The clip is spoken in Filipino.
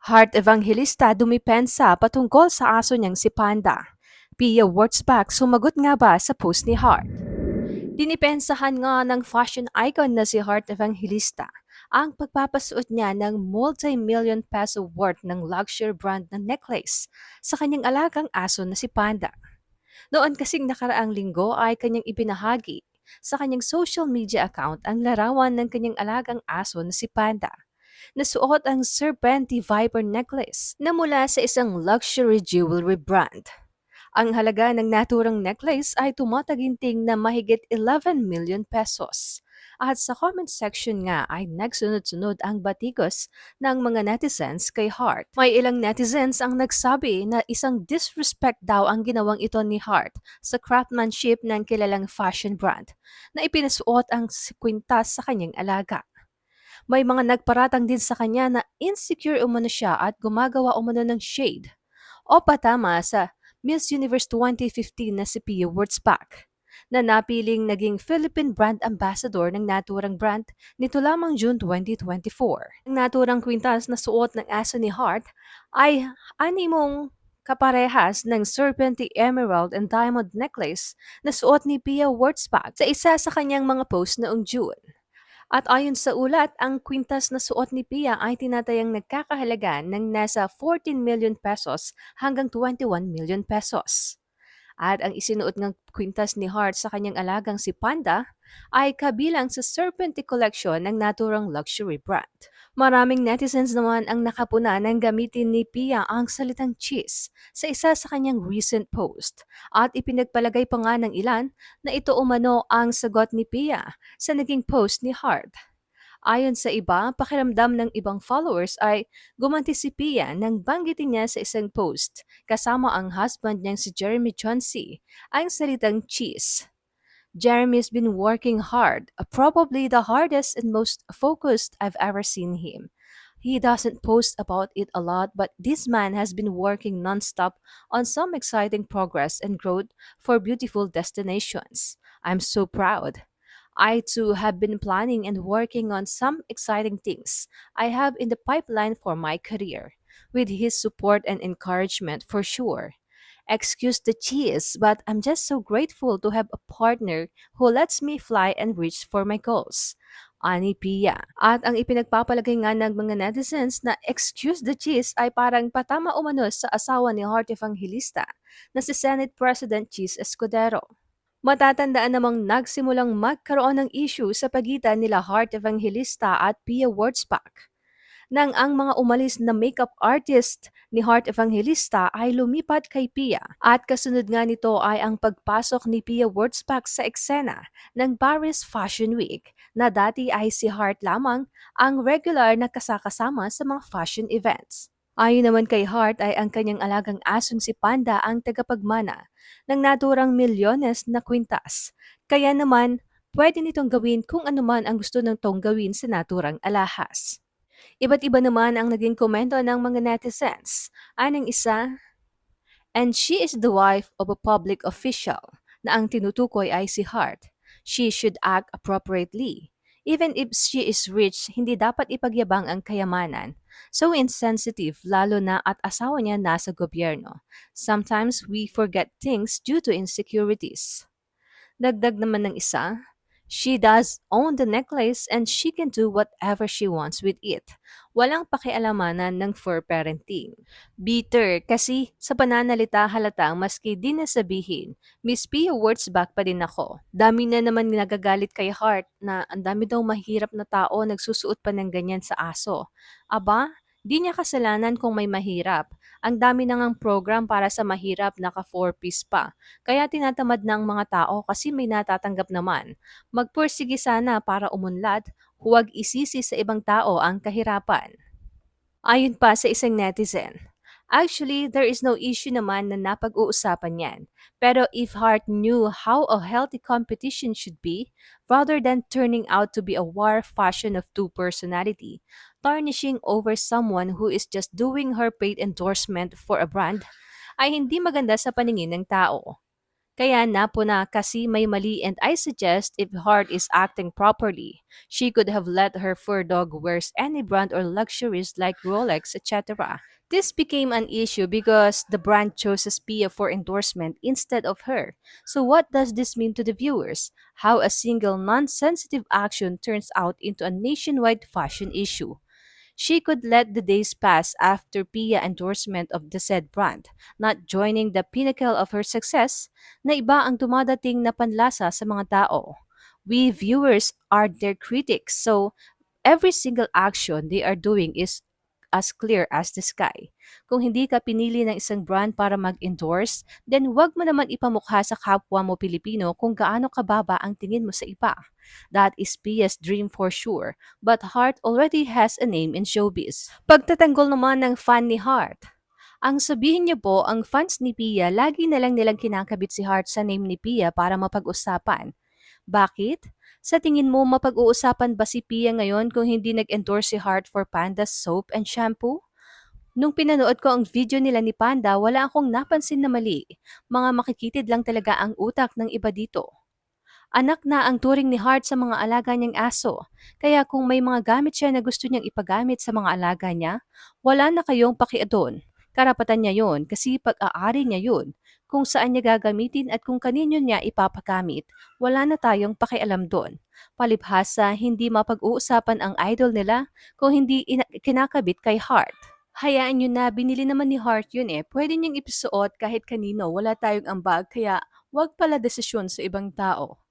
Heart Evangelista dumipensa patungkol sa aso niyang si Panda. Pia Wurtzbach sumagot nga ba sa post ni Heart? Dinipensahan nga ng fashion icon na si Heart Evangelista ang pagpapasuot niya ng multi-million peso worth ng luxury brand na necklace sa kanyang alagang aso na si Panda. Noon kasing nakaraang linggo ay kanyang ibinahagi sa kanyang social media account ang larawan ng kanyang alagang aso na si Panda. Nasuot ang Serpenti Viper necklace na mula sa isang luxury jewelry brand. Ang halaga ng naturang necklace ay tumataginting na mahigit 11 million pesos. At sa comment section nga ay nagsunod-sunod ang batikos ng mga netizens kay Hart. May ilang netizens ang nagsabi na isang disrespect daw ang ginawang ito ni Hart sa craftsmanship ng kilalang fashion brand na ipinasuot ang kwintas sa kanyang alaga. May mga nagparatang din sa kanya na insecure umano siya at gumagawa umano ng shade o patama sa Miss Universe 2015 na si Pia Wurtzbach na napiling naging Philippine Brand Ambassador ng naturang brand nito lamang June 2024. Ang naturang kwintas na suot ng aso ni Hart ay animong kaparehas ng Serpenti Emerald and Diamond necklace na suot ni Pia Wurtzbach sa isa sa kanyang mga post noong June. At ayon sa ulat, ang kwintas na suot ni Pia ay tinatayang nagkakahalaga ng nasa 14 million pesos hanggang 21 million pesos. At ang isinuot ng kwintas ni Hart sa kanyang alagang si Panda ay kabilang sa Serpenti Collection ng naturang luxury brand. Maraming netizens naman ang nakapuna ng gamitin ni Pia ang salitang cheese sa isa sa kanyang recent post at ipinagpalagay pa nga ng ilan na ito umano ang sagot ni Pia sa naging post ni Hart. Ayon sa iba, pakiramdam ng ibang followers ay gumanti si Pia nang banggitin niya sa isang post kasama ang husband niyang si Jeremy Chonsey ang salitang cheese. Jeremy's been working hard, probably the hardest and most focused I've ever seen him. He doesn't post about it a lot, but this man has been working nonstop on some exciting progress and growth for beautiful destinations. I'm so proud. I too have been planning and working on some exciting things I have in the pipeline for my career, with his support and encouragement for sure. Excuse the cheese, but I'm just so grateful to have a partner who lets me fly and reach for my goals. Ani Pia. At ang ipinagpapalagay nga ng mga netizens na excuse the cheese ay parang patama umano sa asawa ni Heart Evangelista na si Senate President Cheese Escudero. Matatandaan namang nagsimulang magkaroon ng issue sa pagitan nila Heart Evangelista at Pia Wurtzbach nang ang mga umalis na makeup artist ni Heart Evangelista ay lumipat kay Pia at kasunod nga nito ay ang pagpasok ni Pia Wurtzbach sa eksena ng Paris Fashion Week na dati ay si Heart lamang ang regular na kasakasama sa mga fashion events. Ayon naman kay Heart ay ang kanyang alagang asong si Panda ang tagapagmana ng naturang milyones na kwintas. Kaya naman, pwede nitong gawin kung anuman ang gusto ng tong gawin sa naturang alahas. Iba't iba naman ang naging komento ng mga netizens. Anong isa, and she is the wife of a public official na ang tinutukoy ay si Hart. She should act appropriately. Even if she is rich, hindi dapat ipagyabang ang kayamanan. So insensitive, lalo na at asawa niya nasa gobyerno. Sometimes we forget things due to insecurities. Dagdag naman ng isa, she does own the necklace and she can do whatever she wants with it. Walang pakialamanan ng fur parenting. Bitter kasi sa pananalita halatang maski di nasabihin, Miss Pia Wurtzbach pa din ako. Dami na naman nagagalit kay Hart na ang dami daw mahirap na tao nagsusuot pa ng ganyan sa aso. Aba, di niya kasalanan kung may mahirap. Ang dami na ngang program para sa mahirap naka 4-piece pa. Kaya tinatamad ng mga tao kasi may natatanggap naman. Magpursige sana para umunlad, huwag isisi sa ibang tao ang kahirapan. Ayon pa sa isang netizen, actually, there is no issue naman na napag-uusapan yan. Pero if Hart knew how a healthy competition should be, rather than turning out to be a war fashion of two personality, tarnishing over someone who is just doing her paid endorsement for a brand, ay hindi maganda sa paningin ng tao. Kaya napo na kasi may mali and I suggest if Hart is acting properly, she could have let her fur dog wears any brand or luxuries like Rolex, etc. This became an issue because the brand chose Pia for endorsement instead of her. So what does this mean to the viewers? How a single non-sensitive action turns out into a nationwide fashion issue. She could let the days pass after Pia endorsement of the said brand, not joining the pinnacle of her success na iba ang dumadating na panlasa sa mga tao. We viewers are their critics, so every single action they are doing is as clear as the sky. Kung hindi ka pinili ng isang brand para mag-endorse, then wag mo naman ipamukha sa kapwa mo Pilipino kung gaano kababa ang tingin mo sa iba. That is Pia's dream for sure, but Hart already has a name in showbiz. Pagtatanggol naman ng fan ni Hart. Ang sabihin niyo po, ang fans ni Pia, lagi na lang nilang kinakabit si Hart sa name ni Pia para mapag-usapan. Bakit? Sa tingin mo mapag-uusapan ba si Pia ngayon kung hindi nag-endorse si Hart for Panda's soap and shampoo? Nung pinanood ko ang video nila ni Panda, wala akong napansin na mali. Mga makikitid lang talaga ang utak ng iba dito. Anak na ang turing ni Hart sa mga alaga niyang aso. Kaya kung may mga gamit siya na gusto niyang ipagamit sa mga alaga niya, wala na kayong pakiadon. Karapatan niya yon kasi pag-aari niya yun. Kung saan niya gagamitin at kung kanino niya ipapagamit, wala na tayong pakialam doon. Palibhasa, hindi mapag-uusapan ang idol nila kung hindi kinakabit kay Hart. Hayaan nyo na, binili naman ni Hart yun eh. Pwede niyang ipisuot kahit kanino, wala tayong ambag, kaya wag pala desisyon sa ibang tao.